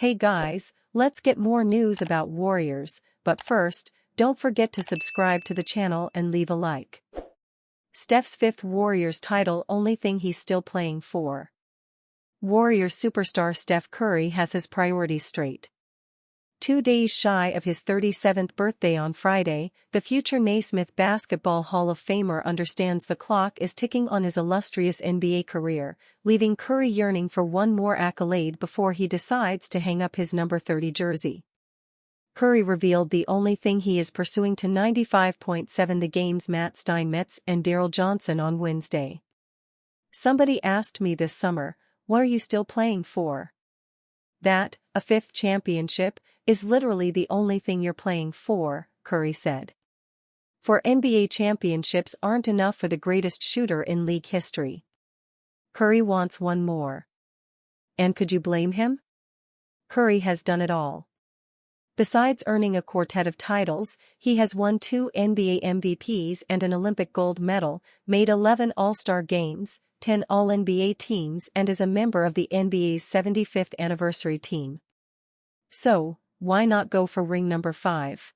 Hey guys, let's get more news about Warriors, but first, don't forget to subscribe to the channel and leave a like. Steph's fifth Warriors title, only thing he's still playing for. Warriors superstar Steph Curry has his priorities straight. 2 days shy of his 37th birthday on Friday, the future Naismith Basketball Hall of Famer understands the clock is ticking on his illustrious NBA career, leaving Curry yearning for one more accolade before he decides to hang up his number 30 jersey. Curry revealed the only thing he is pursuing to 95.7 the game's Matt Steinmetz and Daryl Johnson on Wednesday. Somebody asked me this summer, what are you still playing for? That, a fifth championship, is literally the only thing you're playing for, Curry said. For NBA championships aren't enough for the greatest shooter in league history. Curry wants one more. And could you blame him? Curry has done it all. Besides earning a quartet of titles, he has won 2 NBA MVPs and an Olympic gold medal, made 11 All-Star games, 10 All-NBA teams, and is a member of the NBA's 75th anniversary team. So, why not go for ring number 5?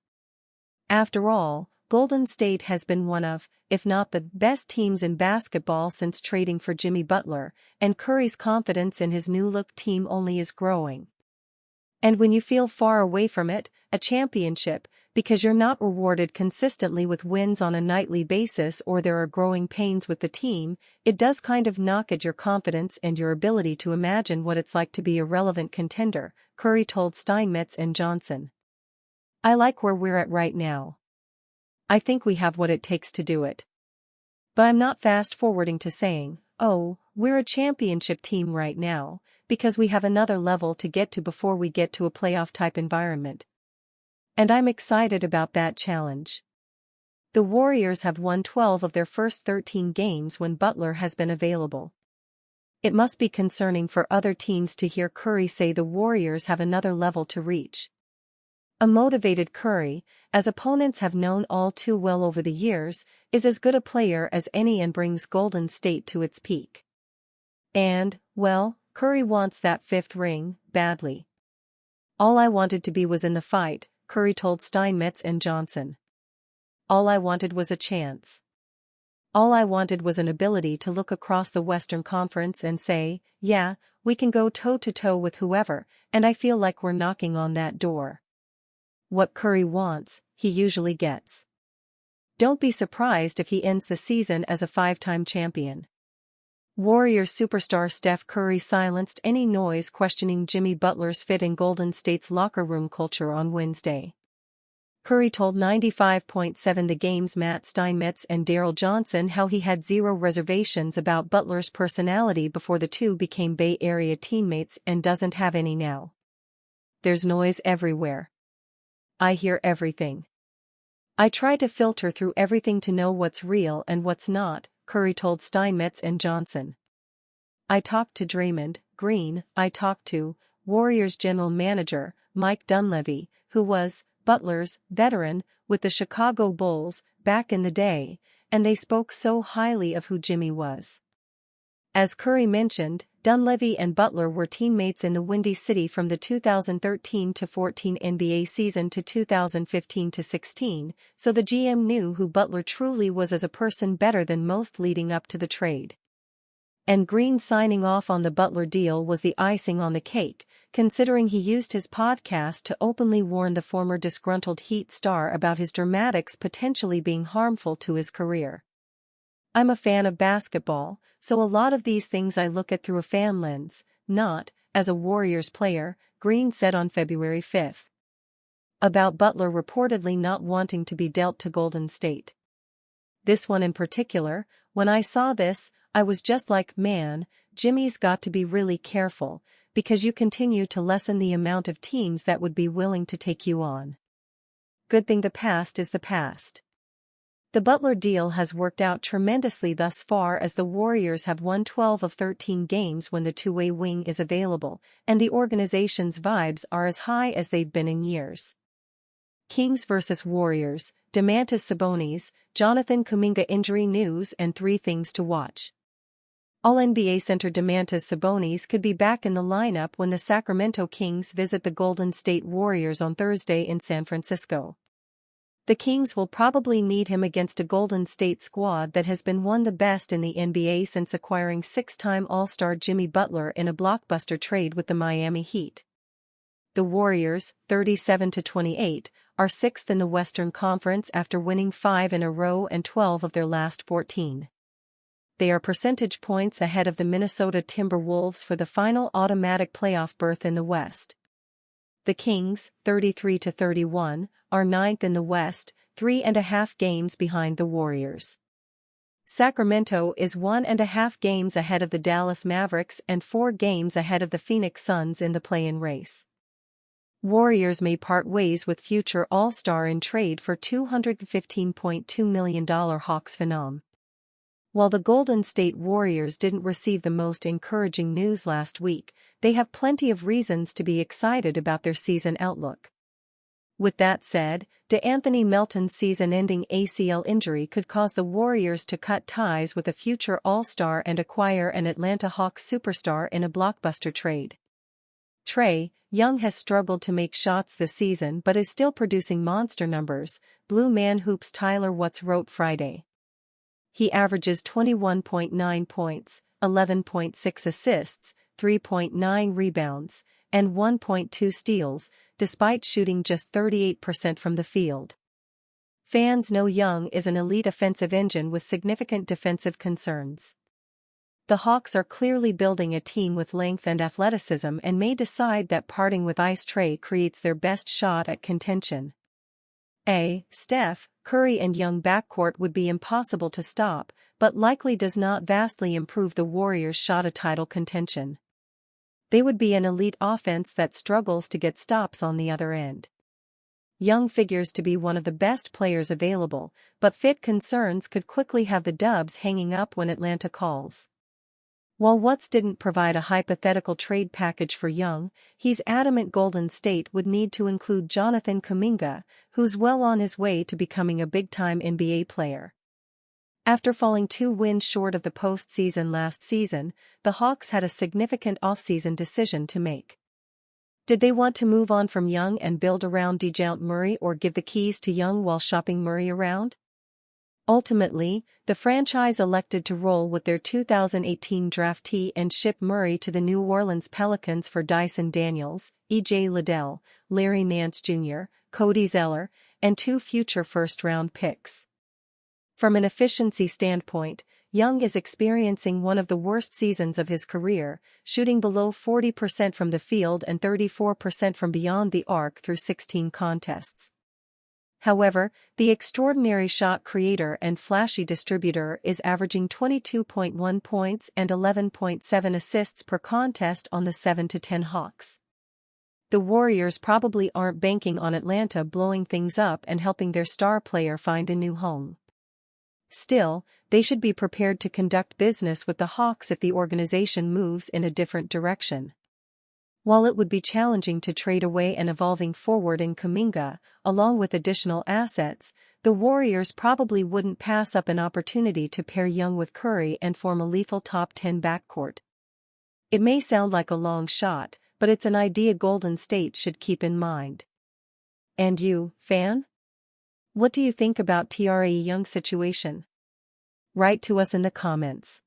After all, Golden State has been one of, if not the best teams in basketball since trading for Jimmy Butler, and Curry's confidence in his new-look team only is growing. And when you feel far away from it, a championship, because you're not rewarded consistently with wins on a nightly basis or there are growing pains with the team, it does kind of knock at your confidence and your ability to imagine what it's like to be a relevant contender, Curry told Steinmetz and Johnson. I like where we're at right now. I think we have what it takes to do it. But I'm not fast-forwarding to saying, oh, we're a championship team right now, because we have another level to get to before we get to a playoff-type environment. And I'm excited about that challenge. The Warriors have won 12 of their first 13 games when Butler has been available. It must be concerning for other teams to hear Curry say the Warriors have another level to reach. A motivated Curry, as opponents have known all too well over the years, is as good a player as any and brings Golden State to its peak. And, well, Curry wants that 5th ring, badly. All I wanted to be was in the fight, Curry told Steinmetz and Johnson. All I wanted was a chance. All I wanted was an ability to look across the Western Conference and say, yeah, we can go toe-to-toe with whoever, and I feel like we're knocking on that door. What Curry wants, he usually gets. Don't be surprised if he ends the season as a 5-time champion. Warriors superstar Steph Curry silenced any noise questioning Jimmy Butler's fit in Golden State's locker room culture on Wednesday. Curry told 95.7 the game's Matt Steinmetz and Daryl Johnson how he had zero reservations about Butler's personality before the two became Bay Area teammates and doesn't have any now. There's noise everywhere. I hear everything. I try to filter through everything to know what's real and what's not, Curry told Steinmetz and Johnson. I talked to Draymond Green, I talked to Warriors general manager, Mike Dunleavy, who was Butler's veteran with the Chicago Bulls back in the day, and they spoke so highly of who Jimmy was. As Curry mentioned, Dunleavy and Butler were teammates in the Windy City from the 2013-14 NBA season to 2015-16, so the GM knew who Butler truly was as a person better than most leading up to the trade. And Green signing off on the Butler deal was the icing on the cake, considering he used his podcast to openly warn the former disgruntled Heat star about his dramatics potentially being harmful to his career. I'm a fan of basketball, so a lot of these things I look at through a fan lens, not, as a Warriors player, Green said on February 5. About Butler reportedly not wanting to be dealt to Golden State. This one in particular, when I saw this, I was just like, man, Jimmy's got to be really careful, because you continue to lessen the amount of teams that would be willing to take you on. Good thing the past is the past. The Butler deal has worked out tremendously thus far as the Warriors have won 12 of 13 games when the two-way wing is available, and the organization's vibes are as high as they've been in years. Kings vs. Warriors, Domantas Sabonis, Jonathan Kuminga injury news and 3 things to watch. All-NBA center Domantas Sabonis could be back in the lineup when the Sacramento Kings visit the Golden State Warriors on Thursday in San Francisco. The Kings will probably need him against a Golden State squad that has been one of the best in the NBA since acquiring six-time All-Star Jimmy Butler in a blockbuster trade with the Miami Heat. The Warriors, 37-28, are sixth in the Western Conference after winning 5 in a row and 12 of their last 14. They are percentage points ahead of the Minnesota Timberwolves for the final automatic playoff berth in the West. The Kings, 33-31, are ninth in the West, 3.5 games behind the Warriors. Sacramento is 1.5 games ahead of the Dallas Mavericks and 4 games ahead of the Phoenix Suns in the play-in race. Warriors may part ways with future All-Star in trade for $215.2 million Hawks phenom. While the Golden State Warriors didn't receive the most encouraging news last week, they have plenty of reasons to be excited about their season outlook. With that said, DeAnthony Melton's season-ending ACL injury could cause the Warriors to cut ties with a future All-Star and acquire an Atlanta Hawks superstar in a blockbuster trade. Trae Young has struggled to make shots this season but is still producing monster numbers, Blue Man Hoops Tyler Watts wrote Friday. He averages 21.9 points, 11.6 assists, 3.9 rebounds, and 1.2 steals, despite shooting just 38% from the field. Fans know Young is an elite offensive engine with significant defensive concerns. The Hawks are clearly building a team with length and athleticism and may decide that parting with Ice Trae creates their best shot at contention. Steph, Curry and Young backcourt would be impossible to stop, but likely does not vastly improve the Warriors' shot at title contention. They would be an elite offense that struggles to get stops on the other end. Young figures to be one of the best players available, but fit concerns could quickly have the Dubs hanging up when Atlanta calls. While Watts didn't provide a hypothetical trade package for Young, he's adamant Golden State would need to include Jonathan Kuminga, who's well on his way to becoming a big-time NBA player. After falling 2 wins short of the postseason last season, the Hawks had a significant offseason decision to make. Did they want to move on from Young and build around DeJounte Murray or give the keys to Young while shopping Murray around? Ultimately, the franchise elected to roll with their 2018 draftee and ship Murray to the New Orleans Pelicans for Dyson Daniels, E.J. Liddell, Larry Nance Jr., Cody Zeller, and 2 future first-round picks. From an efficiency standpoint, Young is experiencing one of the worst seasons of his career, shooting below 40% from the field and 34% from beyond the arc through 16 contests. However, the extraordinary shot creator and flashy distributor is averaging 22.1 points and 11.7 assists per contest on the 7-10 Hawks. The Warriors probably aren't banking on Atlanta blowing things up and helping their star player find a new home. Still, they should be prepared to conduct business with the Hawks if the organization moves in a different direction. While it would be challenging to trade away an evolving forward in Kuminga, along with additional assets, the Warriors probably wouldn't pass up an opportunity to pair Young with Curry and form a lethal top 10 backcourt. It may sound like a long shot, but it's an idea Golden State should keep in mind. And you, fan? What do you think about Trae Young's situation? Write to us in the comments.